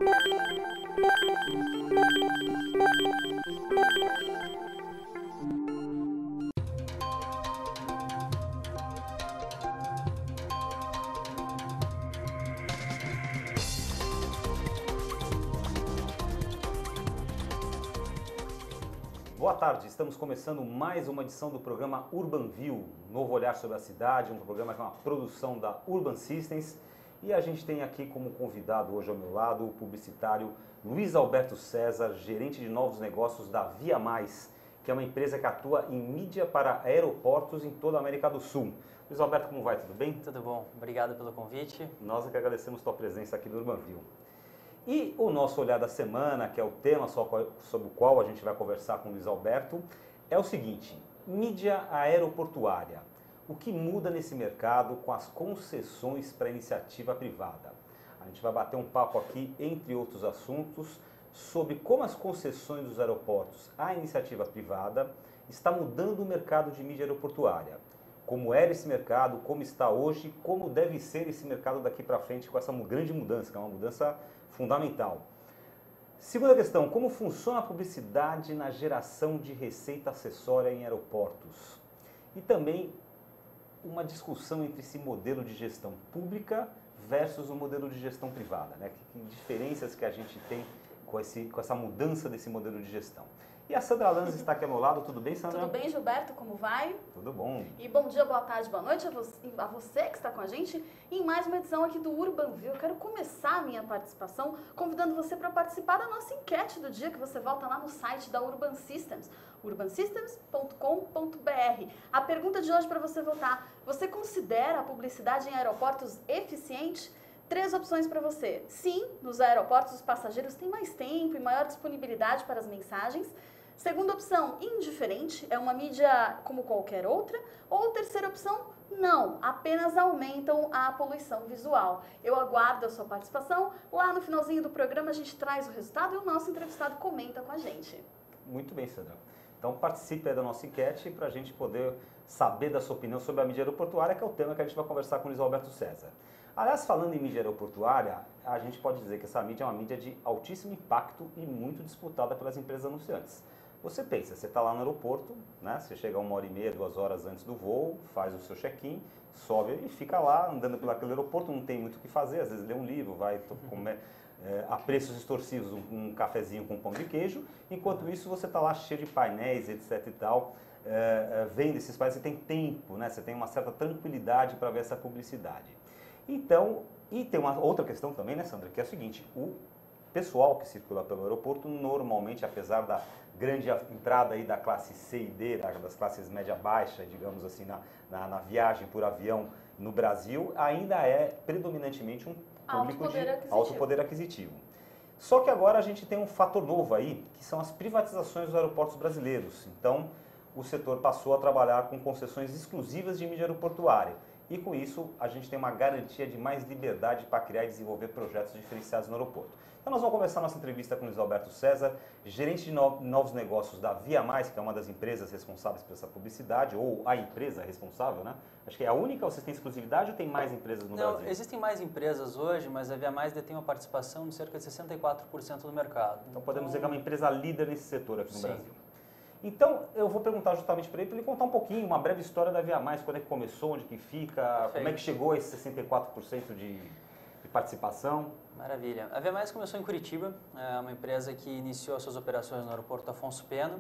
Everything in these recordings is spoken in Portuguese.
Boa tarde, estamos começando mais uma edição do programa Urban View, um novo olhar sobre a cidade, um programa que é uma produção da Urban Systems. E a gente tem aqui como convidado hoje ao meu lado o publicitário Luiz Alberto César, gerente de novos negócios da Via Mais, que é uma empresa que atua em mídia para aeroportos em toda a América do Sul. Luiz Alberto, como vai? Tudo bem? Tudo bom, obrigado pelo convite. Nós é que agradecemos a tua presença aqui no Urban View. E o nosso olhar da semana, que é o tema sobre o qual a gente vai conversar com o Luiz Alberto, é o seguinte: mídia aeroportuária. O que muda nesse mercado com as concessões para iniciativa privada? A gente vai bater um papo aqui, entre outros assuntos, sobre como as concessões dos aeroportos à iniciativa privada está mudando o mercado de mídia aeroportuária. Como era esse mercado, como está hoje, como deve ser esse mercado daqui para frente com essa grande mudança, que é uma mudança fundamental. Segunda questão, como funciona a publicidade na geração de receita acessória em aeroportos? E também uma discussão entre esse modelo de gestão pública versus o modelo de gestão privada, né? Que diferenças que a gente tem com essa mudança desse modelo de gestão. E a Sandra Lanz está aqui ao meu lado. Tudo bem, Sandra? Tudo bem, Gilberto? Como vai? Tudo bom. E bom dia, boa tarde, boa noite a você que está com a gente em mais uma edição aqui do Urban View. Eu quero começar a minha participação convidando você para participar da nossa enquete do dia, que você volta lá no site da Urban Systems, urbansystems.com.br. A pergunta de hoje para você votar: você considera a publicidade em aeroportos eficiente? 3 opções para você. Sim, nos aeroportos os passageiros têm mais tempo e maior disponibilidade para as mensagens. Segunda opção, indiferente, é uma mídia como qualquer outra. Ou terceira opção, não, apenas aumentam a poluição visual. Eu aguardo a sua participação. Lá no finalzinho do programa a gente traz o resultado e o nosso entrevistado comenta com a gente. Muito bem, Sandra. Então participe aí da nossa enquete para a gente poder saber da sua opinião sobre a mídia aeroportuária, que é o tema que a gente vai conversar com o Luiz Alberto César. Aliás, falando em mídia aeroportuária, a gente pode dizer que essa mídia é uma mídia de altíssimo impacto e muito disputada pelas empresas anunciantes. Você pensa, você está lá no aeroporto, né? Você chega 1h30, 2 horas antes do voo, faz o seu check-in, sobe e fica lá andando pelo aquele aeroporto, não tem muito o que fazer, às vezes lê um livro, vai comer a preços extorsivos um cafezinho com pão de queijo, enquanto isso você está lá cheio de painéis, etc e tal, vendo esses painéis, você tem tempo, né? Você tem uma certa tranquilidade para ver essa publicidade. Então, e tem uma outra questão também, né, Sandra, que é o seguinte: o pessoal que circula pelo aeroporto, normalmente, apesar da grande entrada aí da classe C e D, das classes média-baixa, digamos assim, na viagem por avião no Brasil, ainda é predominantemente um público de alto poder aquisitivo. Só que agora a gente tem um fator novo aí, que são as privatizações dos aeroportos brasileiros. Então, o setor passou a trabalhar com concessões exclusivas de mídia aeroportuária. E com isso, a gente tem uma garantia de mais liberdade para criar e desenvolver projetos diferenciados no aeroporto. Então nós vamos começar nossa entrevista com o Luiz Alberto César, gerente de novos negócios da Via Mais, que é uma das empresas responsáveis por essa publicidade, ou a empresa responsável, né? Acho que é a única, vocês têm exclusividade ou tem mais empresas no Brasil? Não, existem mais empresas hoje, mas a Via Mais detém uma participação de cerca de 64% do mercado. Então podemos dizer que é uma empresa líder nesse setor aqui no Sim. Brasil. Então, eu vou perguntar justamente para ele contar um pouquinho, uma breve história da Via Mais, quando é que começou, onde que fica, Perfeito. Como é que chegou a esse 64% de participação. Maravilha. A Via Mais começou em Curitiba, é uma empresa que iniciou suas operações no aeroporto Afonso Pena,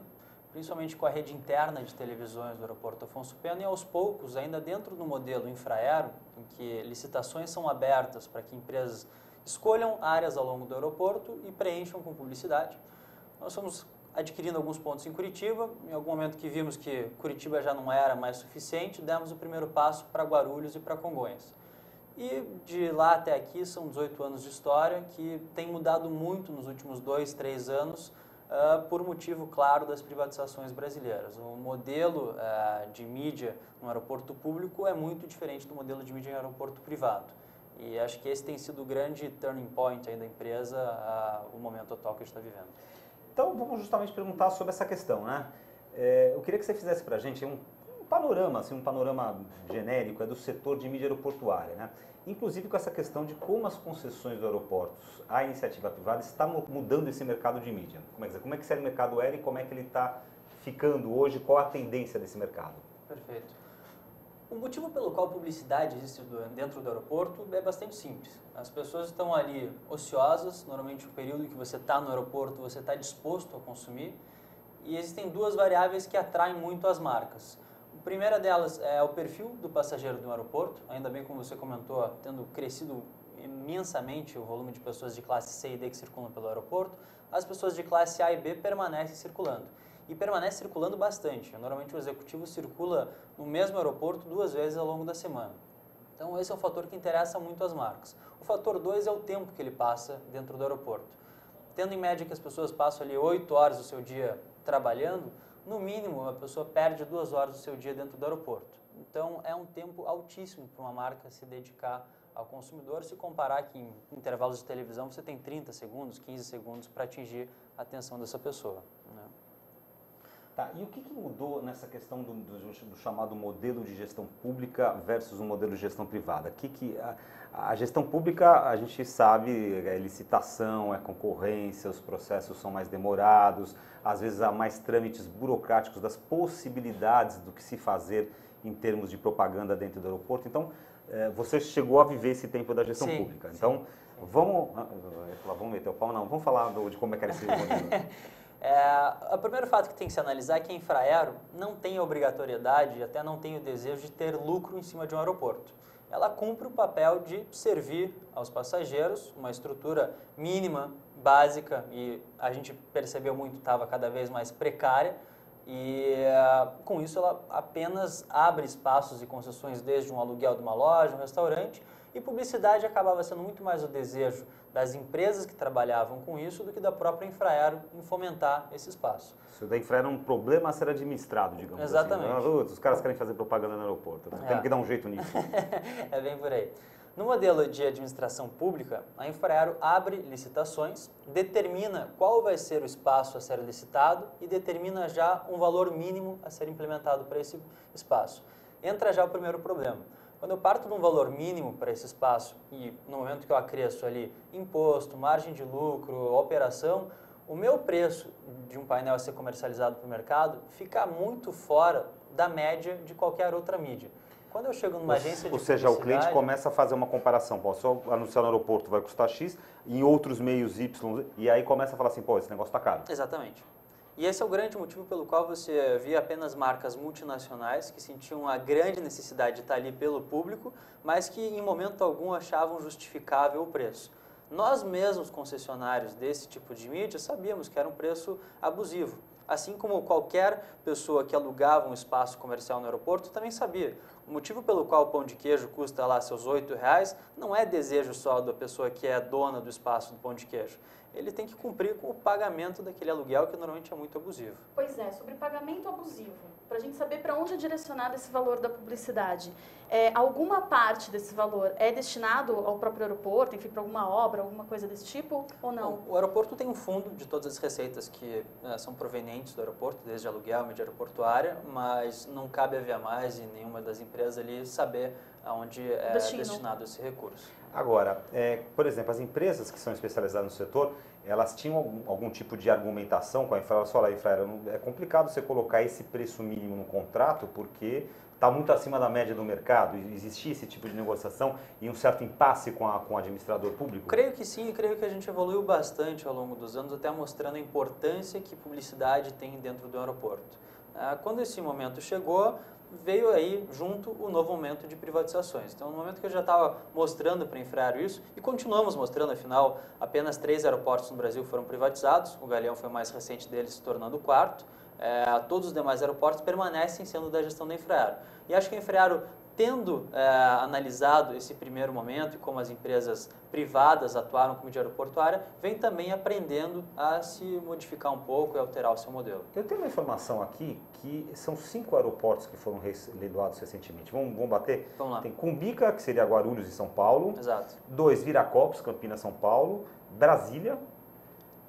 principalmente com a rede interna de televisões do aeroporto Afonso Pena, e aos poucos, ainda dentro do modelo Infraero, em que licitações são abertas para que empresas escolham áreas ao longo do aeroporto e preencham com publicidade. Nós fomos adquirindo alguns pontos em Curitiba. Em algum momento que vimos que Curitiba já não era mais suficiente, demos o primeiro passo para Guarulhos e para Congonhas. E de lá até aqui são 18 anos de história que tem mudado muito nos últimos 2, 3 anos por motivo claro das privatizações brasileiras. O modelo de mídia no aeroporto público é muito diferente do modelo de mídia em aeroporto privado. E acho que esse tem sido o grande turning point aí da empresa, o momento atual que a gente está vivendo. Então, vamos justamente perguntar sobre essa questão, né? Eu queria que você fizesse para a gente um panorama, assim, um panorama genérico é do setor de mídia aeroportuária, né? Inclusive com essa questão de como as concessões do aeroportos, a iniciativa privada está mudando esse mercado de mídia. Como é que esse mercado era e como é que ele está ficando hoje, qual a tendência desse mercado? Perfeito. O motivo pelo qual a publicidade existe dentro do aeroporto é bastante simples. As pessoas estão ali ociosas, normalmente o período que você está no aeroporto você está disposto a consumir, e existem duas variáveis que atraem muito as marcas. A primeira delas é o perfil do passageiro do aeroporto, ainda bem como você comentou, tendo crescido imensamente o volume de pessoas de classe C e D que circulam pelo aeroporto, as pessoas de classe A e B permanecem circulando. E permanece circulando bastante. Normalmente o executivo circula no mesmo aeroporto 2 vezes ao longo da semana. Então esse é um fator que interessa muito às marcas. O fator 2 é o tempo que ele passa dentro do aeroporto. Tendo em média que as pessoas passam ali 8 horas do seu dia trabalhando, no mínimo a pessoa perde 2 horas do seu dia dentro do aeroporto. Então é um tempo altíssimo para uma marca se dedicar ao consumidor, se comparar que em intervalos de televisão você tem 30 segundos, 15 segundos para atingir a atenção dessa pessoa, né? Tá, e o que mudou nessa questão do chamado modelo de gestão pública versus o modelo de gestão privada? A gestão pública, a gente sabe, é licitação, é concorrência, os processos são mais demorados, às vezes há mais trâmites burocráticos das possibilidades do que se fazer em termos de propaganda dentro do aeroporto. Então, você chegou a viver esse tempo da gestão pública. Então, vamos meter o pau, não, vamos falar de como é que era esse modelo. O primeiro fato que tem que se analisar é que a Infraero não tem a obrigatoriedade, até não tem o desejo de ter lucro em cima de um aeroporto. Ela cumpre o papel de servir aos passageiros uma estrutura mínima, básica, e a gente percebeu muito, estava cada vez mais precária, e com isso ela apenas abre espaços e concessões desde um aluguel de uma loja, um restaurante, e publicidade acabava sendo muito mais o desejo das empresas que trabalhavam com isso do que da própria Infraero em fomentar esse espaço. Isso da Infraero é um problema a ser administrado, digamos Exatamente. assim. Os caras querem fazer propaganda no aeroporto, temos que dar um jeito nisso. É bem por aí. No modelo de administração pública, a Infraero abre licitações, determina qual vai ser o espaço a ser licitado e determina já um valor mínimo a ser implementado para esse espaço. Entra já o primeiro problema. Quando eu parto de um valor mínimo para esse espaço e no momento que eu acresço ali imposto, margem de lucro, operação, o meu preço de um painel a ser comercializado para o mercado fica muito fora da média de qualquer outra mídia. Quando eu chego numa agência de Ou seja, o cliente começa a fazer uma comparação. Posso anunciar no aeroporto, vai custar X, em outros meios Y, e aí começa a falar assim, pô, esse negócio está caro. Exatamente. E esse é o grande motivo pelo qual você via apenas marcas multinacionais que sentiam a grande necessidade de estar ali pelo público, mas que em momento algum achavam justificável o preço. Nós mesmos, concessionários desse tipo de mídia, sabíamos que era um preço abusivo. Assim como qualquer pessoa que alugava um espaço comercial no aeroporto também sabia. O motivo pelo qual o pão de queijo custa lá seus R$8 não é desejo só da pessoa que é dona do espaço do pão de queijo. Ele tem que cumprir com o pagamento daquele aluguel que normalmente é muito abusivo. Pois é, sobre pagamento abusivo, para a gente saber para onde é direcionado esse valor da publicidade, alguma parte desse valor é destinado ao próprio aeroporto, enfim, para alguma obra, alguma coisa desse tipo, ou não? O aeroporto tem um fundo de todas as receitas que são provenientes do aeroporto, desde aluguel, mídia aeroportuária, mas não cabe a Via Mais e nenhuma das empresas ali saber aonde é destinado esse recurso. Agora, por exemplo, as empresas que são especializadas no setor, elas tinham algum tipo de argumentação com a Infraero? Olha, Infraero, é complicado você colocar esse preço mínimo no contrato porque está muito acima da média do mercado. Existia esse tipo de negociação e um certo impasse com o administrador público? Creio que sim, e creio que a gente evoluiu bastante ao longo dos anos, até mostrando a importância que publicidade tem dentro do aeroporto. Quando esse momento chegou, veio aí junto o novo momento de privatizações. Então, no momento que eu já estava mostrando para a Infraero isso, e continuamos mostrando, afinal, apenas 3 aeroportos no Brasil foram privatizados, o Galeão foi o mais recente deles, se tornando o 4º, todos os demais aeroportos permanecem sendo da gestão da Infraero. E acho que a Infraero, tendo analisado esse primeiro momento e como as empresas privadas atuaram com mídia aeroportuária, vem também aprendendo a se modificar um pouco e alterar o seu modelo. Eu tenho uma informação aqui que são 5 aeroportos que foram leiloados recentemente. Vamos bater? Vamos lá. Tem Cumbica, que seria Guarulhos e São Paulo. Exato. 2, Viracopos, Campinas, São Paulo. Brasília,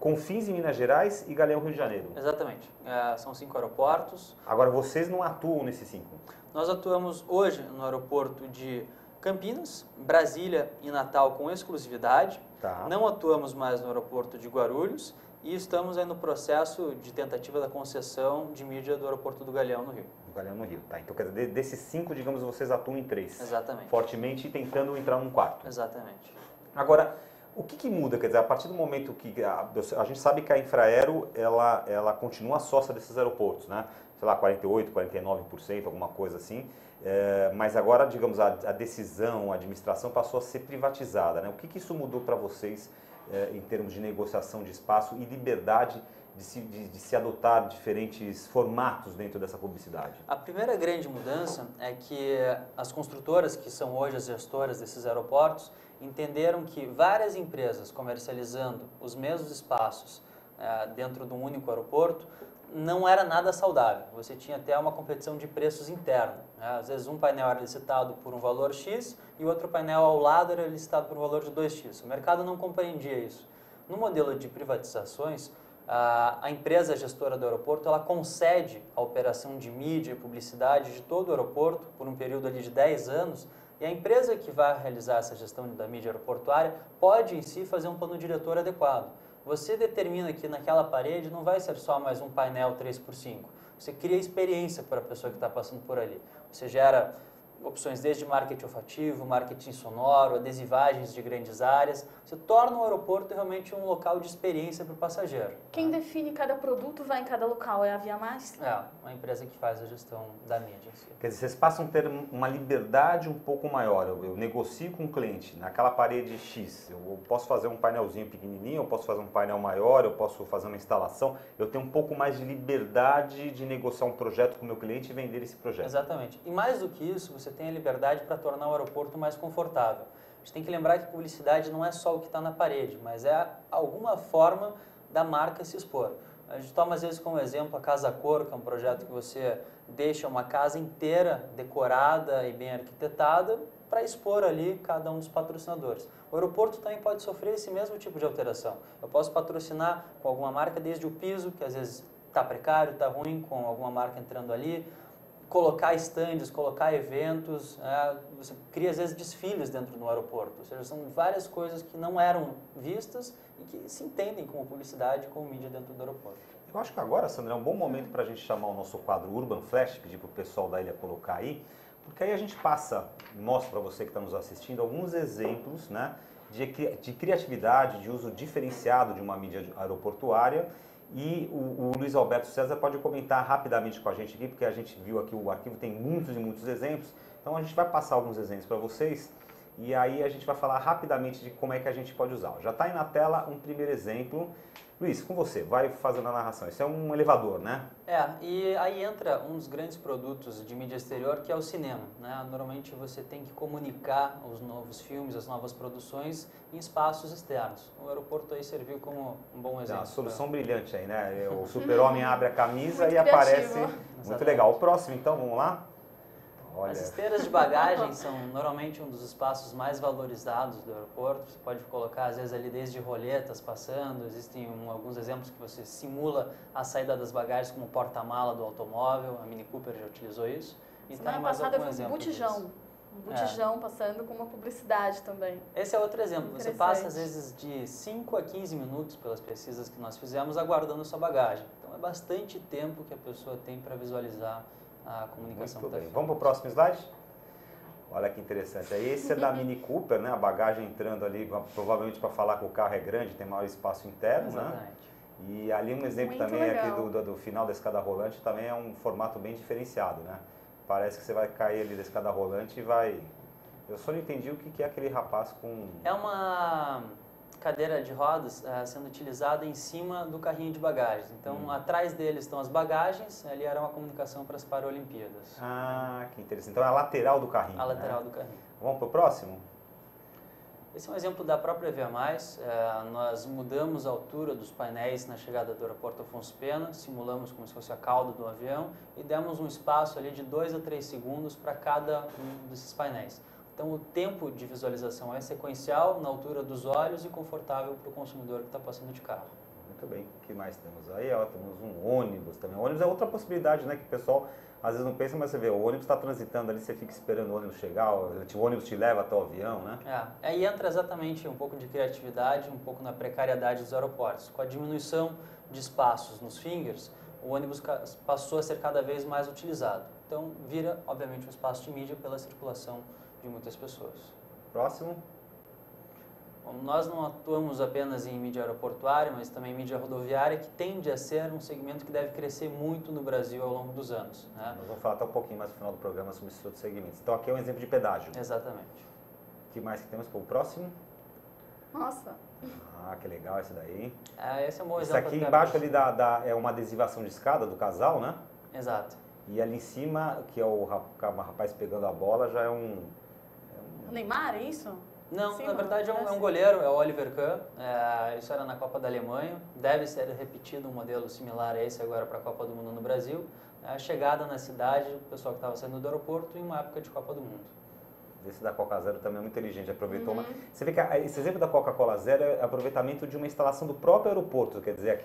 Confins em Minas Gerais e Galeão, Rio de Janeiro. Exatamente. São 5 aeroportos. Agora, vocês não atuam nesses 5? Nós atuamos hoje no aeroporto de Campinas, Brasília e Natal com exclusividade. Tá. Não atuamos mais no aeroporto de Guarulhos e estamos aí no processo de tentativa da concessão de mídia do aeroporto do Galeão, no Rio. Do Galeão, no Rio. Tá, então, quer dizer, desses 5, digamos, vocês atuam em 3. Exatamente. Fortemente tentando entrar num 4. Exatamente. Agora, o que muda? Quer dizer, a partir do momento que a gente sabe que a Infraero, ela continua sócia desses aeroportos, né? Sei lá, 48%, 49%, alguma coisa assim. Mas agora, digamos, a decisão, a administração passou a ser privatizada, né? O que isso mudou para vocês em termos de negociação de espaço e liberdade de se adotar diferentes formatos dentro dessa publicidade? A primeira grande mudança é que as construtoras, que são hoje as gestoras desses aeroportos, entenderam que várias empresas comercializando os mesmos espaços dentro de um único aeroporto não era nada saudável. Você tinha até uma competição de preços interna, né? Às vezes um painel era licitado por um valor X e o outro painel ao lado era licitado por um valor de 2X. O mercado não compreendia isso. No modelo de privatizações, a empresa gestora do aeroporto ela concede a operação de mídia e publicidade de todo o aeroporto por um período ali de 10 anos e a empresa que vai realizar essa gestão da mídia aeroportuária pode em si fazer um plano diretor adequado. Você determina que naquela parede não vai ser só mais um painel 3x5. Você cria experiência para a pessoa que está passando por ali. Você gera opções desde marketing olfativo, marketing sonoro, adesivagens de grandes áreas. Você torna o aeroporto realmente um local de experiência para o passageiro. Quem define cada produto vai em cada local, é a Via Mais? É, uma empresa que faz a gestão da mídia em si. Quer dizer, vocês passam a ter uma liberdade um pouco maior. Eu negocio com o cliente naquela parede X. Eu posso fazer um painelzinho pequenininho, eu posso fazer um painel maior, eu posso fazer uma instalação. Eu tenho um pouco mais de liberdade de negociar um projeto com o meu cliente e vender esse projeto. Exatamente. E mais do que isso, você tem a liberdade para tornar o aeroporto mais confortável. A gente tem que lembrar que publicidade não é só o que está na parede, mas é alguma forma da marca se expor. A gente toma às vezes como exemplo a Casa Cor, que é um projeto que você deixa uma casa inteira decorada e bem arquitetada para expor ali cada um dos patrocinadores. O aeroporto também pode sofrer esse mesmo tipo de alteração. Eu posso patrocinar com alguma marca desde o piso, que às vezes está precário, está ruim, com alguma marca entrando ali, colocar estandes, colocar eventos, você cria às vezes desfiles dentro do aeroporto, ou seja, são várias coisas que não eram vistas e que se entendem como publicidade, como mídia dentro do aeroporto. Eu acho que agora, Sandra, é um bom momento para a gente chamar o nosso quadro Urban Flash, pedir para o pessoal da ilha colocar aí, porque aí a gente mostra para você que está nos assistindo alguns exemplos, né, de criatividade, de uso diferenciado de uma mídia aeroportuária. E o Luiz Alberto César pode comentar rapidamente com a gente aqui, porque a gente viu aqui o arquivo, tem muitos e muitos exemplos. Então a gente vai passar alguns exemplos para vocês e aí a gente vai falar rapidamente de como é que a gente pode usar. Já está aí na tela um primeiro exemplo. Luiz, com você, vai fazendo a narração. Isso é um elevador, né? E aí entra um dos grandes produtos de mídia exterior, que é o cinema, né? Normalmente você tem que comunicar os novos filmes, as novas produções em espaços externos. O aeroporto aí serviu como um bom exemplo. É uma solução brilhante aí, né? O super-homem abre a camisa Muito e aparece. criativo. Muito legal. O próximo, então, vamos lá? Olha. As esteiras de bagagem são normalmente um dos espaços mais valorizados do aeroporto. Você pode colocar, às vezes, ali desde roletas passando. Existem alguns exemplos que você simula a saída das bagagens como porta-mala do automóvel. A Mini Cooper já utilizou isso. E Semana tem mais passada eu algum vi um exemplo botijão. disso. Um botijão passando com uma publicidade também. Esse é outro exemplo. Você Interessante. passa, às vezes, de 5 a 15 minutos, pelas pesquisas que nós fizemos, aguardando sua bagagem. Então, é bastante tempo que a pessoa tem para visualizar a comunicação. Muito que bem. está Vamos para o próximo slide? Olha que interessante. Aí esse é da Mini Cooper, né? A bagagem entrando ali, provavelmente para falar que o carro é grande, tem maior espaço interno, né? Exatamente. E ali um exemplo Muito também legal. aqui do final da escada rolante também é um formato bem diferenciado, né? Parece que você vai cair ali da escada rolante e vai... Eu só não entendi o que é aquele rapaz com... É uma cadeira de rodas sendo utilizada em cima do carrinho de bagagens. Então, atrás deles estão as bagagens, ali era uma comunicação para as Paralimpíadas. Ah, que interessante. Então é a lateral do carrinho. A lateral né? do carrinho. Vamos para o próximo? Esse é um exemplo da própria Via Mais. Nós mudamos a altura dos painéis na chegada do aeroporto Afonso Pena, simulamos como se fosse a cauda do avião e demos um espaço ali de 2 a 3 segundos para cada um desses painéis. Então, o tempo de visualização é sequencial, na altura dos olhos e confortável para o consumidor que está passando de carro. Muito bem. O que mais temos aí? Ó, temos um ônibus também. O ônibus é outra possibilidade, né? Que o pessoal às vezes não pensa, mas você vê, o ônibus está transitando ali, você fica esperando o ônibus chegar, o ônibus te leva até o avião, né? Aí entra exatamente um pouco de criatividade, um pouco na precariedade dos aeroportos. Com a diminuição de espaços nos fingers, o ônibus passou a ser cada vez mais utilizado. Então, vira, obviamente, um espaço de mídia pela circulação de muitas pessoas. Próximo. Bom, nós não atuamos apenas em mídia aeroportuária, mas também em mídia rodoviária, que tende a ser um segmento que deve crescer muito no Brasil ao longo dos anos, né? Nós vamos falar até um pouquinho mais no final do programa sobre esses outros segmentos. Então, aqui é um exemplo de pedágio. Exatamente. O que mais que temos para o próximo? Nossa. Ah, que legal esse daí. Esse é um bom Isso exemplo. aqui até embaixo pra- ali é uma adesivação de escada do casal, né? Exato. E ali em cima, que é o rapaz pegando a bola, já é um... O Neymar, é isso? Não, Sim, na verdade é um parece. goleiro, é o Oliver Kahn. Isso era na Copa da Alemanha. Deve ser repetido um modelo similar a esse agora para a Copa do Mundo no Brasil. A chegada na cidade, o pessoal que estava saindo do aeroporto em uma época de Copa do Mundo. Esse da Coca Zero também é muito inteligente, aproveitou uma... Você vê que esse exemplo da Coca-Cola Zero é aproveitamento de uma instalação do próprio aeroporto, quer dizer,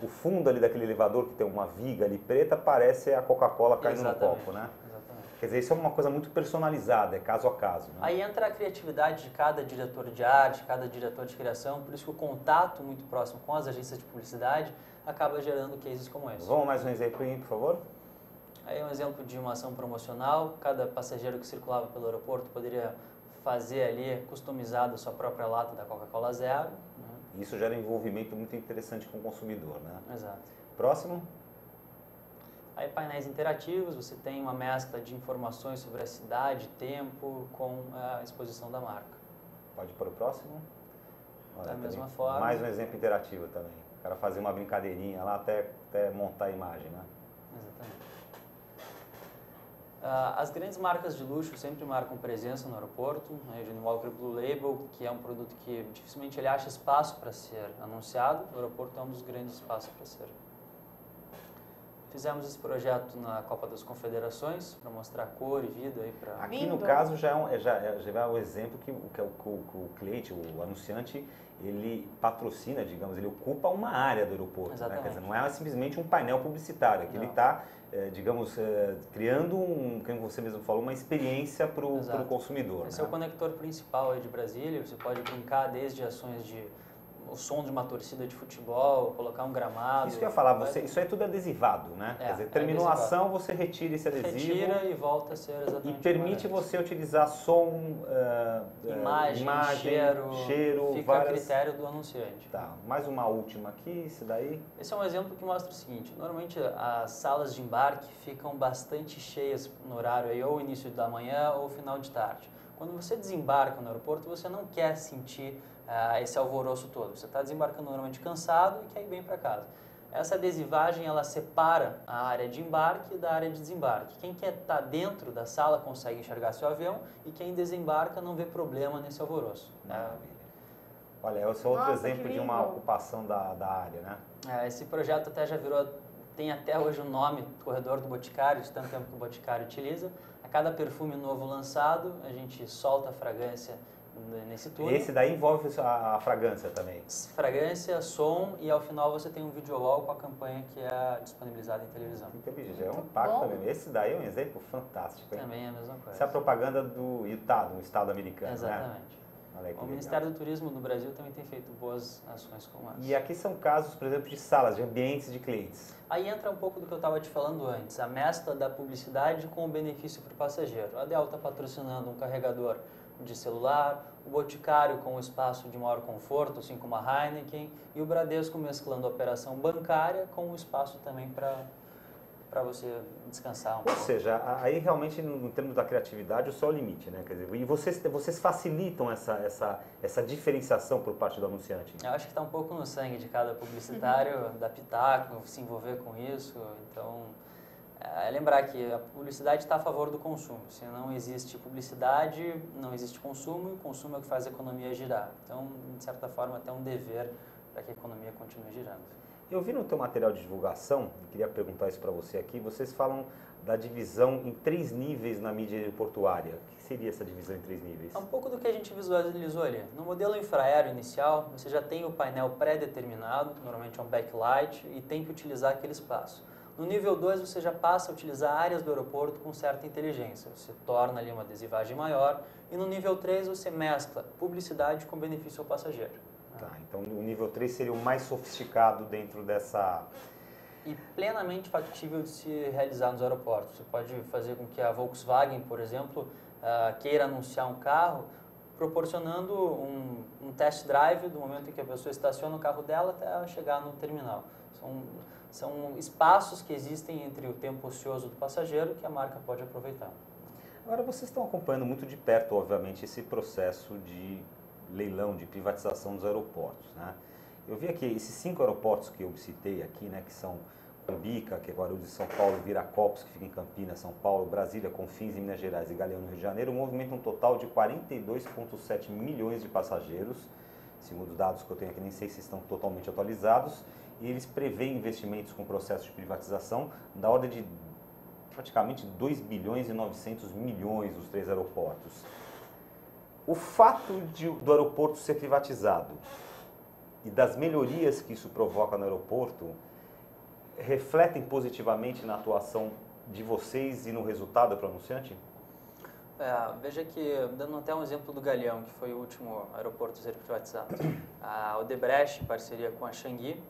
o fundo ali daquele elevador que tem uma viga ali preta parece a Coca-Cola caindo no Exatamente, copo, né? Exatamente. Quer dizer, isso é uma coisa muito personalizada, é caso a caso, né? Aí entra a criatividade de cada diretor de arte, cada diretor de criação, por isso que o contato muito próximo com as agências de publicidade acaba gerando cases como esse. Vamos mais um exemplo aí, por favor? Aí é um exemplo de uma ação promocional, cada passageiro que circulava pelo aeroporto poderia fazer ali, customizado, a sua própria lata da Coca-Cola Zero. Né? Isso gera um envolvimento muito interessante com o consumidor, né? Exato. Próximo? Aí painéis interativos, você tem uma mescla de informações sobre a cidade, tempo, com a exposição da marca. Pode ir para o próximo? Da também, mesma forma. Mais um exemplo interativo também. O cara fazer uma brincadeirinha lá até montar a imagem, né? Exatamente. As grandes marcas de luxo sempre marcam presença no aeroporto. A Johnnie Walker Blue Label, que é um produto que dificilmente ele acha espaço para ser anunciado, o aeroporto é um dos grandes espaços para ser. Fizemos esse projeto na Copa das Confederações para mostrar cor e vida aí para. Aqui no Lindo. caso já é o exemplo que o cliente, o anunciante, ele patrocina, digamos, ele ocupa uma área do aeroporto, né? Exatamente. Quer dizer, não é simplesmente um painel publicitário, é que ele Não. está, criando, como você mesmo falou, uma experiência para o Exato. consumidor. Esse né? é o conector principal aí de Brasília. Você pode brincar desde ações de o som de uma torcida de futebol, colocar um gramado. Isso que eu ia falar, isso é tudo adesivado, né? Quer dizer, terminou a adesivado. ação, você retira esse adesivo Retira e volta a ser exatamente e como permite era antes. você utilizar som, Imagem, cheiro, fica a critério do anunciante. Tá, mais uma última aqui, esse daí. Esse é um exemplo que mostra o seguinte: normalmente as salas de embarque ficam bastante cheias no horário aí, ou início da manhã ou final de tarde. Quando você desembarca no aeroporto, você não quer sentir esse alvoroço todo. Você está desembarcando normalmente cansado e quer ir bem para casa. Essa adesivagem ela separa a área de embarque da área de desembarque. Quem quer estar dentro da sala consegue enxergar seu avião e quem desembarca não vê problema nesse alvoroço. Maravilha. Olha, esse é outro Nossa, exemplo que de uma lindo. ocupação da área, né? Esse projeto até já virou, tem até hoje o nome Corredor do Boticário, de tanto tempo que o Boticário utiliza. A cada perfume novo lançado, a gente solta a fragrância nesse túnel. Esse daí envolve a fragrância também. Fragrância, som e ao final você tem um video wall com a campanha que é disponibilizada em televisão. Inteligente, é um Muito impacto bom. também. Esse daí é um exemplo fantástico, hein? Também é a mesma coisa. Essa é a propaganda do Utah, do estado americano, né? Exatamente. Olha aí que O legal. Ministério do Turismo no Brasil também tem feito boas ações como essa. E aqui são casos, por exemplo, de salas, de ambientes de clientes. Aí entra um pouco do que eu estava te falando antes, a mescla da publicidade com o benefício para o passageiro. A Dell está patrocinando um carregador de celular, o Boticário com um espaço de maior conforto, assim como a Heineken, e o Bradesco mesclando a operação bancária com um espaço também para você descansar um Ou pouco. seja, aí realmente, no termos da criatividade, o céu é o limite, né? Quer dizer, e vocês facilitam essa diferenciação por parte do anunciante. Eu acho que está um pouco no sangue de cada publicitário, dar pitaco, se envolver com isso. Então, lembrar que a publicidade está a favor do consumo. Se não existe publicidade, não existe consumo, e o consumo é o que faz a economia girar. Então, de certa forma, até um dever para que a economia continue girando. Eu vi no teu material de divulgação, e queria perguntar isso para você aqui, vocês falam da divisão em 3 níveis na mídia aeroportuária. O que seria essa divisão em 3 níveis? É um pouco do que a gente visualizou ali. No modelo infraero inicial, você já tem o painel pré-determinado, normalmente é um backlight, e tem que utilizar aquele espaço. No nível 2, você já passa a utilizar áreas do aeroporto com certa inteligência. Você torna ali uma adesivagem maior. E no nível 3, você mescla publicidade com benefício ao passageiro. Tá, então o nível 3 seria o mais sofisticado dentro dessa... E plenamente factível de se realizar nos aeroportos. Você pode fazer com que a Volkswagen, por exemplo, queira anunciar um carro, proporcionando um test drive do momento em que a pessoa estaciona o carro dela até chegar no terminal. São espaços que existem entre o tempo ocioso do passageiro que a marca pode aproveitar. Agora, vocês estão acompanhando muito de perto, obviamente, esse processo de leilão, de privatização dos aeroportos, né? Eu vi aqui esses 5 aeroportos que eu citei aqui, né, que são Cumbica, que é Guarulhos, São Paulo, Viracopos, que fica em Campinas, São Paulo, Brasília, Confins, em Minas Gerais e Galeão, no Rio de Janeiro, movimentam um total de 42,7 milhões de passageiros, segundo os dados que eu tenho aqui, nem sei se estão totalmente atualizados, e eles prevêem investimentos com processo de privatização da ordem de praticamente 2 bilhões e 900 milhões os 3 aeroportos. O fato do aeroporto ser privatizado e das melhorias que isso provoca no aeroporto refletem positivamente na atuação de vocês e no resultado para o anunciante? Veja que, dando até um exemplo do Galeão, que foi o último aeroporto a ser privatizado, a Odebrecht, em parceria com a Changi,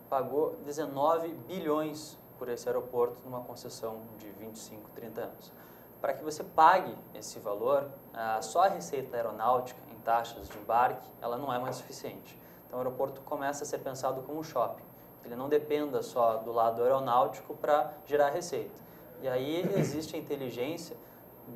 pagou 19 bilhões por esse aeroporto numa concessão de 25, 30 anos. Para que você pague esse valor, só a receita aeronáutica em taxas de embarque, ela não é mais suficiente. Então o aeroporto começa a ser pensado como um shopping. Ele não dependa só do lado aeronáutico para gerar receita. E aí existe a inteligência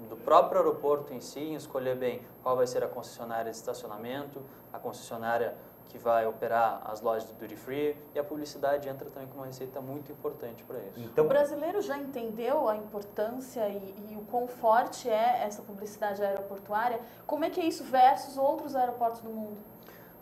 do próprio aeroporto em si, em escolher bem qual vai ser a concessionária de estacionamento, a concessionária que vai operar as lojas de duty free, e a publicidade entra também com uma receita muito importante para isso. Então, o brasileiro já entendeu a importância e o quão forte é essa publicidade aeroportuária? Como é que é isso versus outros aeroportos do mundo?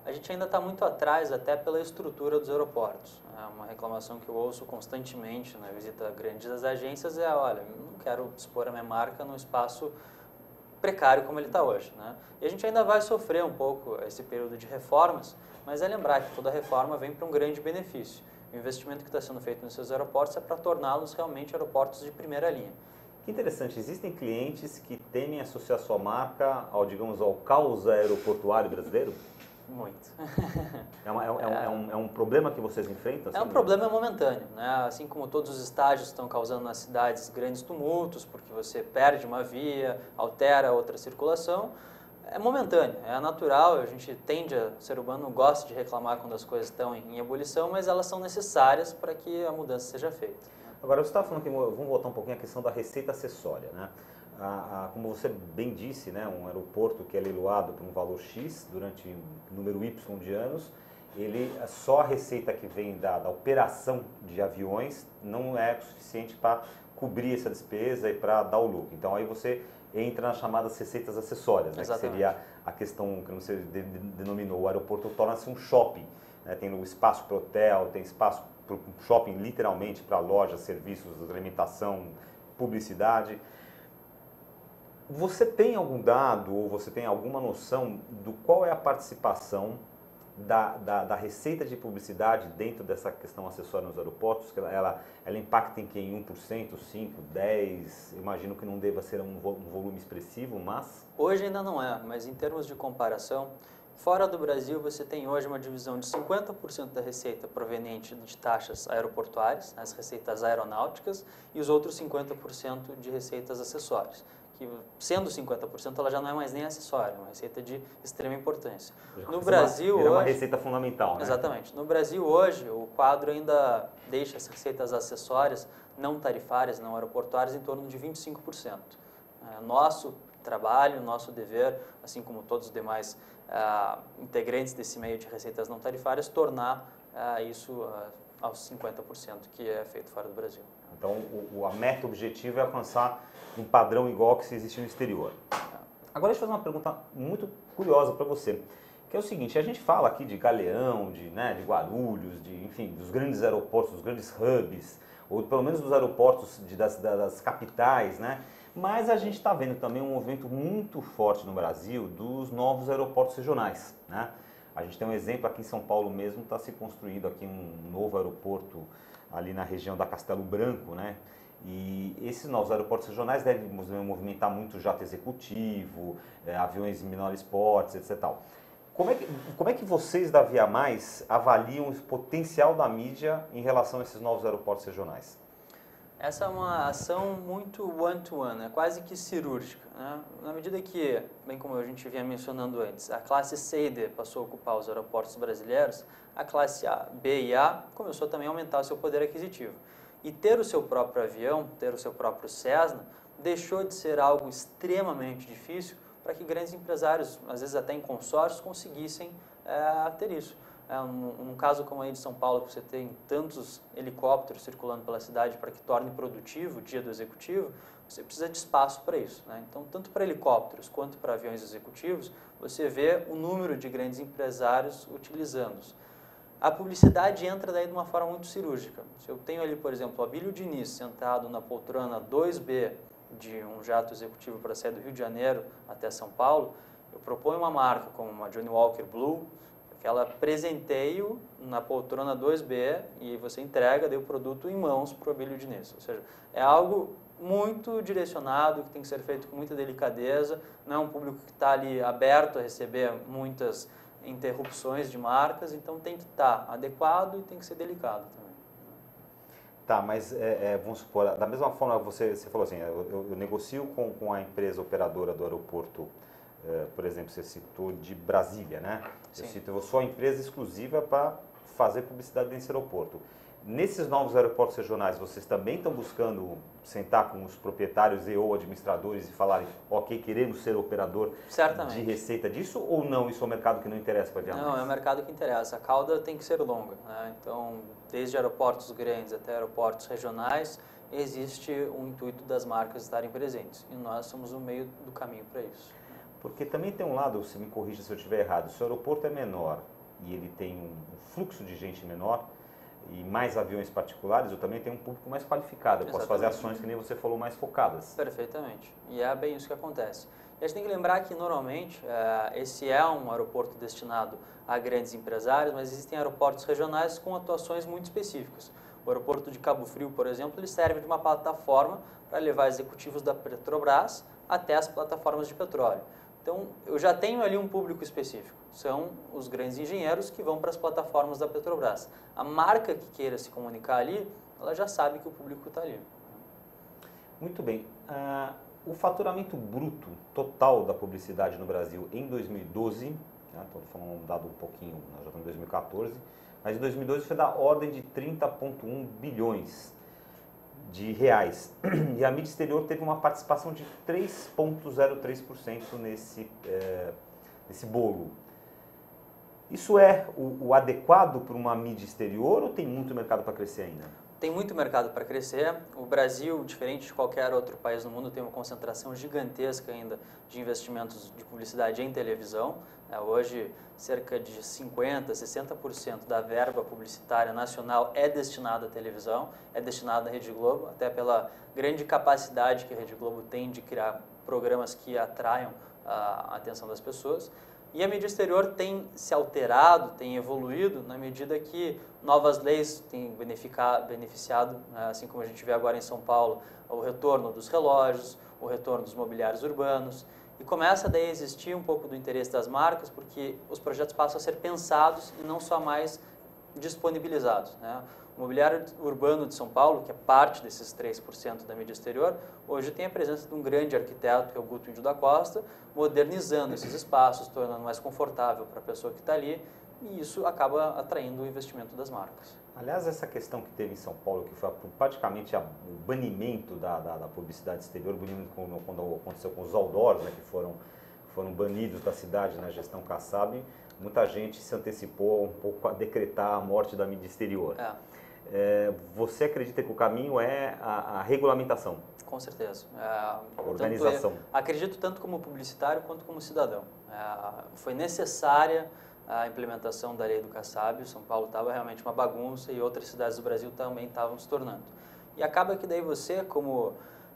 A gente ainda está muito atrás até pela estrutura dos aeroportos. Uma reclamação que eu ouço constantemente na visita a grandes agências é, olha, eu não quero expor a minha marca num espaço precário como ele está hoje, né? E a gente ainda vai sofrer um pouco esse período de reformas, mas é lembrar que toda reforma vem para um grande benefício. O investimento que está sendo feito nesses aeroportos é para torná-los realmente aeroportos de primeira linha. Que interessante, existem clientes que temem associar sua marca ao, digamos, ao caos aeroportuário brasileiro? Muito. É um problema que vocês enfrentam? É um problema momentâneo, né? Assim como todos os estágios estão causando nas cidades grandes tumultos, porque você perde uma via, altera outra circulação, é momentâneo, é natural, a gente tende a, o ser humano gosta de reclamar quando as coisas estão em ebulição, mas elas são necessárias para que a mudança seja feita. Agora, você estava falando que, vamos voltar um pouquinho à questão da receita acessória, né? Como você bem disse, né, um aeroporto que é leiloado por um valor X durante um número Y de anos, só a receita que vem da operação de aviões não é suficiente para cobrir essa despesa e para dar o lucro. Então aí você entra nas chamadas receitas acessórias, né, que seria a questão que você denominou, o aeroporto torna-se um shopping, né, tem um espaço para hotel, tem espaço para shopping literalmente, para lojas, serviços, alimentação, publicidade. Você tem algum dado ou você tem alguma noção do qual é a participação da receita de publicidade dentro dessa questão acessória nos aeroportos? Ela impacta em que? Em 1%, 5%, 10%? Imagino que não deva ser um volume expressivo, mas... Hoje ainda não é, mas em termos de comparação, fora do Brasil você tem hoje uma divisão de 50% da receita proveniente de taxas aeroportuárias, as receitas aeronáuticas, e os outros 50% de receitas acessórias. Que, sendo 50%, ela já não é mais nem acessória, é uma receita de extrema importância. No Brasil hoje... É uma receita fundamental, né? Exatamente. No Brasil hoje, o quadro ainda deixa as receitas acessórias não tarifárias, não aeroportuárias, em torno de 25%. Nosso trabalho, nosso dever, assim como todos os demais integrantes desse meio de receitas não tarifárias, tornar isso aos 50% que é feito fora do Brasil. Então, a meta objetiva é alcançar um padrão igual que se existe no exterior. Agora, deixa eu fazer uma pergunta muito curiosa para você. Que é o seguinte, a gente fala aqui de Galeão, de Guarulhos, enfim, dos grandes aeroportos, dos grandes hubs, ou pelo menos dos aeroportos das capitais, né? Mas a gente está vendo também um movimento muito forte no Brasil dos novos aeroportos regionais, né? A gente tem um exemplo aqui em São Paulo mesmo, está se construindo aqui um novo aeroporto ali na região da Castelo Branco, né? E esses novos aeroportos regionais devem movimentar muito jato executivo, aviões de menores portes, etc. Tal. Como é que vocês da Via Mais avaliam o potencial da mídia em relação a esses novos aeroportos regionais? Essa é uma ação muito one-to-one, quase que cirúrgica, né? Na medida que, bem como a gente vinha mencionando antes, a classe C e D passou a ocupar os aeroportos brasileiros, a classe A, B e A começou também a aumentar o seu poder aquisitivo. E ter o seu próprio avião, ter o seu próprio Cessna, deixou de ser algo extremamente difícil para que grandes empresários, às vezes até em consórcios, conseguissem ter isso. Num caso como aí de São Paulo, que você tem tantos helicópteros circulando pela cidade para que torne produtivo o dia do executivo, você precisa de espaço para isso, né? Então, tanto para helicópteros quanto para aviões executivos, você vê o número de grandes empresários utilizando-os. A publicidade entra daí de uma forma muito cirúrgica. Se eu tenho ali, por exemplo, o Abílio Diniz sentado na poltrona 2B de um jato executivo para sair do Rio de Janeiro até São Paulo, eu proponho uma marca como uma Johnny Walker Blue, que ela presenteie-o na poltrona 2B e você entrega daí o produto em mãos para o Abílio Diniz. Ou seja, é algo muito direcionado, que tem que ser feito com muita delicadeza, não é um público que está ali aberto a receber muitas interrupções de marcas, então tem que estar adequado e tem que ser delicado também. Tá, mas vamos supor, da mesma forma que você falou assim, eu negocio com a empresa operadora do aeroporto, por exemplo, você citou de Brasília, né? Eu sou a empresa exclusiva para fazer publicidade nesse aeroporto. Nesses novos aeroportos regionais, vocês também estão buscando sentar com os proprietários e ou administradores e falarem, ok, queremos ser operador de receita disso, ou não? Isso é um mercado que não interessa para a Via Mais? Não, é um mercado que interessa. A cauda tem que ser longa, né? Então, desde aeroportos grandes até aeroportos regionais, existe o intuito das marcas estarem presentes. E nós somos o meio do caminho para isso. Porque também tem um lado, se me corrija se eu estiver errado, se o aeroporto é menor e ele tem um fluxo de gente menor e mais aviões particulares, eu também tenho um público mais qualificado. Eu posso fazer ações que nem você falou, mais focadas. Perfeitamente. E é bem isso que acontece. E a gente tem que lembrar que, normalmente, esse é um aeroporto destinado a grandes empresários, mas existem aeroportos regionais com atuações muito específicas. O aeroporto de Cabo Frio, por exemplo, ele serve de uma plataforma para levar executivos da Petrobras até as plataformas de petróleo. Então, eu já tenho ali um público específico. São os grandes engenheiros que vão para as plataformas da Petrobras. A marca que queira se comunicar ali, ela já sabe que o público está ali. Muito bem. O faturamento bruto total da publicidade no Brasil em 2012, né, estou falando um dado um pouquinho, nós já estamos em 2014, mas em 2012 foi da ordem de 30,1 bilhões de reais. E a mídia exterior teve uma participação de 3,03% nesse bolo. Isso é o adequado para uma mídia exterior ou tem muito mercado para crescer ainda? Tem muito mercado para crescer. O Brasil, diferente de qualquer outro país no mundo, tem uma concentração gigantesca ainda de investimentos de publicidade em televisão. Hoje, cerca de 50%, 60% da verba publicitária nacional é destinada à televisão, é destinada à Rede Globo, até pela grande capacidade que a Rede Globo tem de criar programas que atraiam a atenção das pessoas. E a mídia exterior tem se alterado, tem evoluído na medida que novas leis têm beneficiado, assim como a gente vê agora em São Paulo, o retorno dos relógios, o retorno dos mobiliários urbanos. E começa daí a existir um pouco do interesse das marcas, porque os projetos passam a ser pensados e não só mais disponibilizados, né? O mobiliário urbano de São Paulo, que é parte desses 3% da mídia exterior, hoje tem a presença de um grande arquiteto, que é o Guto Índio da Costa, modernizando esses espaços, tornando mais confortável para a pessoa que está ali, e isso acaba atraindo o investimento das marcas. Aliás, essa questão que teve em São Paulo, que foi praticamente o banimento da publicidade exterior, o banimento quando aconteceu com os outdoors, né, que foram banidos da cidade na gestão Kassab, muita gente se antecipou um pouco a decretar a morte da mídia exterior. Você acredita que o caminho é a regulamentação? Com certeza. Organização. Acredito tanto como publicitário quanto como cidadão. Foi necessária a implementação da lei do Kassab. São Paulo estava realmente uma bagunça e outras cidades do Brasil também estavam se tornando. E acaba que daí você, como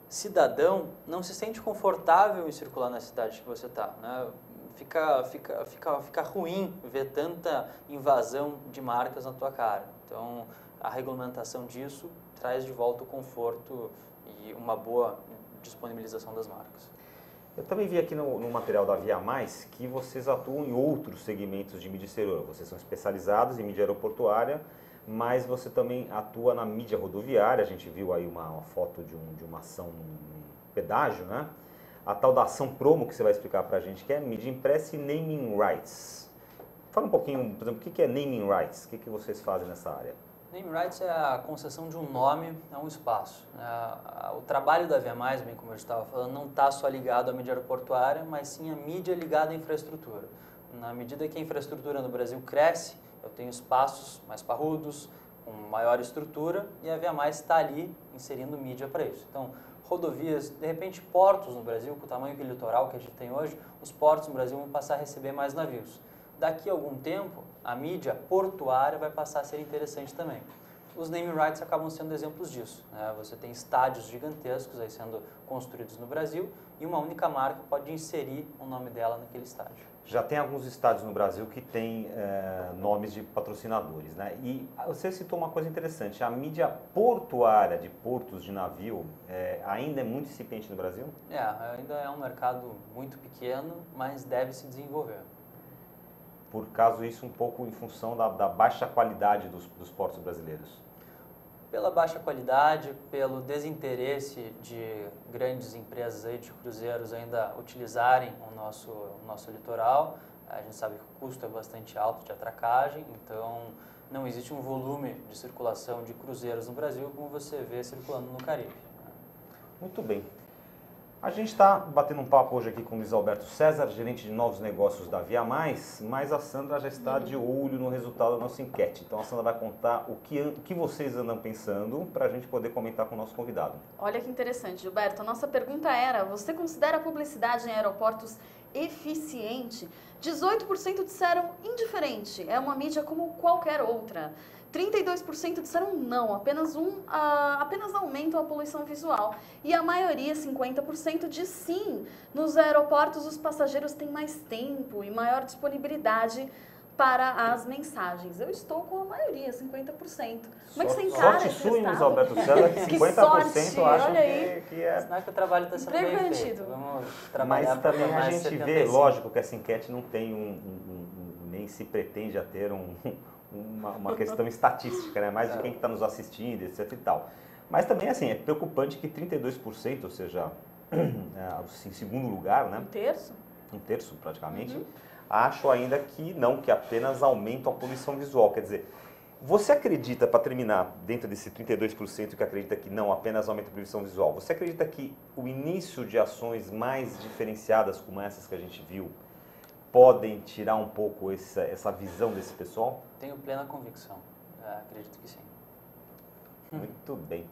cidadão, não se sente confortável em circular na cidade que você está, né? Fica ruim ver tanta invasão de marcas na tua cara. Então, a regulamentação disso traz de volta o conforto e uma boa disponibilização das marcas. Eu também vi aqui no material da Via Mais que vocês atuam em outros segmentos de mídia exterior. Vocês são especializados em mídia aeroportuária, mas você também atua na mídia rodoviária. A gente viu aí uma foto de uma ação no pedágio, né? A tal da ação promo que você vai explicar para a gente, que é mídia impressa e naming rights. Fala um pouquinho, por exemplo, o que é naming rights? O que vocês fazem nessa área? Naming rights é a concessão de um nome a um espaço. O trabalho da Via Mais, bem como eu estava falando, não está só ligado à mídia aeroportuária, mas sim à mídia ligada à infraestrutura. Na medida que a infraestrutura no Brasil cresce, eu tenho espaços mais parrudos, com maior estrutura, e a Via Mais está ali inserindo mídia para isso. Então, rodovias, de repente portos no Brasil, com o tamanho que o litoral que a gente tem hoje, os portos no Brasil vão passar a receber mais navios. Daqui a algum tempo, a mídia portuária vai passar a ser interessante também. Os naming rights acabam sendo exemplos disso, né? Você tem estádios gigantescos aí sendo construídos no Brasil e uma única marca pode inserir o nome dela naquele estádio. Já tem alguns estádios no Brasil que têm nomes de patrocinadores, né? E você citou uma coisa interessante, a mídia portuária de portos de navio ainda é muito incipiente no Brasil? Ainda é um mercado muito pequeno, mas deve se desenvolver. Por causa disso, um pouco em função da baixa qualidade dos portos brasileiros? Pela baixa qualidade, pelo desinteresse de grandes empresas aí de cruzeiros ainda utilizarem o nosso litoral. A gente sabe que o custo é bastante alto de atracagem, então não existe um volume de circulação de cruzeiros no Brasil como você vê circulando no Caribe. Muito bem. A gente está batendo um papo hoje aqui com o Luiz Alberto César, gerente de novos negócios da Via Mais, mas a Sandra já está de olho no resultado da nossa enquete. Então a Sandra vai contar o que vocês andam pensando para a gente poder comentar com o nosso convidado. Olha que interessante, Gilberto. A nossa pergunta era, você considera a publicidade em aeroportos eficiente? 18% disseram indiferente, é uma mídia como qualquer outra. 32% disseram não, apenas aumentam a poluição visual. E a maioria, 50%, diz sim. Nos aeroportos, os passageiros têm mais tempo e maior disponibilidade para as mensagens. Eu estou com a maioria, 50%. Como é que você encara esse sorte estado? sua, Alberto César, que 50% acham que é... Sinal que o trabalho está sendo bem feito. Vamos trabalhar. Mas também a gente 75. vê, lógico, que essa enquete não tem nem se pretende a ter uma questão estatística, né? Mais de quem está nos assistindo, etc e tal. Mas também, assim, é preocupante que 32%, ou seja, em segundo lugar, né? Um terço praticamente, acho ainda que apenas aumentam a poluição visual. Quer dizer, você acredita, para terminar, dentro desse 32% que acredita que não apenas aumenta a poluição visual, você acredita que o início de ações mais diferenciadas como essas que a gente viu podem tirar um pouco essa visão desse pessoal? Tenho plena convicção. Acredito que sim. Muito bem.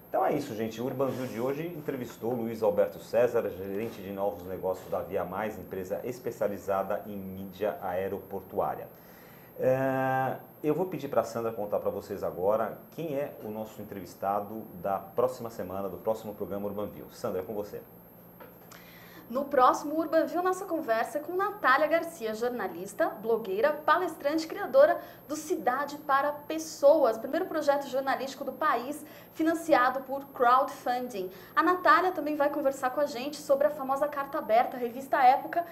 Então é isso, gente. O UrbanView de hoje entrevistou o Luiz Alberto César, gerente de novos negócios da Via Mais, empresa especializada em mídia aeroportuária. Eu vou pedir para a Sandra contar para vocês agora quem é o nosso entrevistado da próxima semana, do próximo programa UrbanView. Sandra, é com você. No próximo UrbanView, nossa conversa é com Natália Garcia, jornalista, blogueira, palestrante e criadora do Cidade para Pessoas, primeiro projeto jornalístico do país financiado por crowdfunding. A Natália também vai conversar com a gente sobre a famosa Carta Aberta, a revista Época,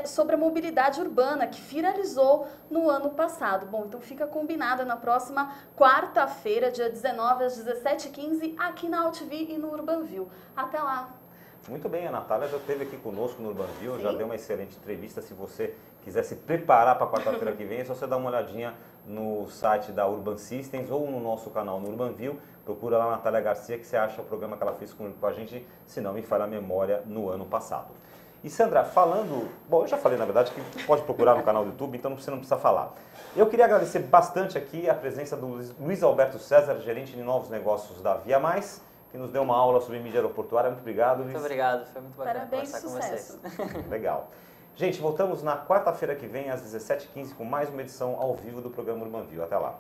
sobre a mobilidade urbana, que viralizou no ano passado. Bom, então fica combinada na próxima quarta-feira, dia 19 às 17h15, aqui na AltV e no UrbanView. Até lá! Muito bem, a Natália já esteve aqui conosco no UrbanView, já deu uma excelente entrevista. Se você quiser se preparar para quarta-feira que vem, é só você dar uma olhadinha no site da Urban Systems ou no nosso canal no UrbanView. Procura lá a Natália Garcia que você acha o programa que ela fez com a gente, se não me falha a memória, no ano passado. E Sandra, falando... Bom, eu já falei, na verdade, que você pode procurar no canal do YouTube, então você não precisa falar. Eu queria agradecer bastante aqui a presença do Luiz Alberto César, gerente de novos negócios da Via Mais, que nos deu uma aula sobre mídia aeroportuária. Muito obrigado, Luiz. Muito obrigado, foi muito bacana Parabéns, conversar sucesso. com vocês. Legal. Gente, voltamos na quarta-feira que vem, às 17h15, com mais uma edição ao vivo do programa Urbanview. Até lá.